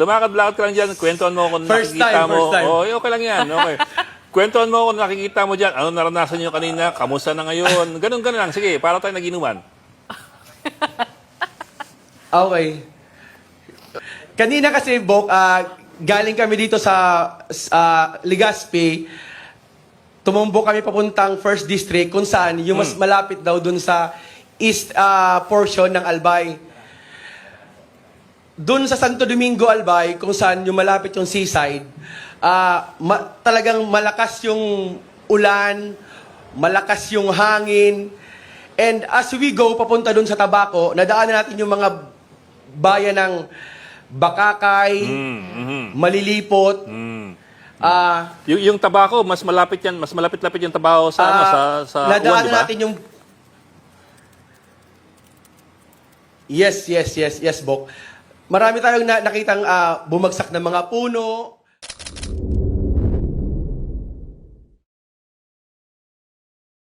Lumakad-lakad ka lang dyan, kwentuhan mo kung nakikita mo. First time. Oh, okay lang yan, okay. Kwentuhan mo kung nakikita mo dyan. Ano naranasan nyo kanina? Kamusta na ngayon? Ganun lang. Sige, para tayo naginuman. Okay. Kanina kasi, Bok, galing kami dito sa Legazpi. Tumumbok kami papuntang First District kung saan yung mas malapit daw dun sa east portion ng Albay. Dun sa Santo Domingo, Albay, kung saan yung malapit yung seaside, talagang malakas yung ulan, malakas yung hangin. And as we go papunta dun sa Tabaco, nadaanan natin yung mga bayan ng Bakakay, Malilipot. Yung Tabaco, mas malapit yan, mas malapit-lapit yung Tabaco sa sa Uwan, nadaanan di ba? natin yung... Yes, Bok. Marami tayong nakitang bumagsak na mga puno.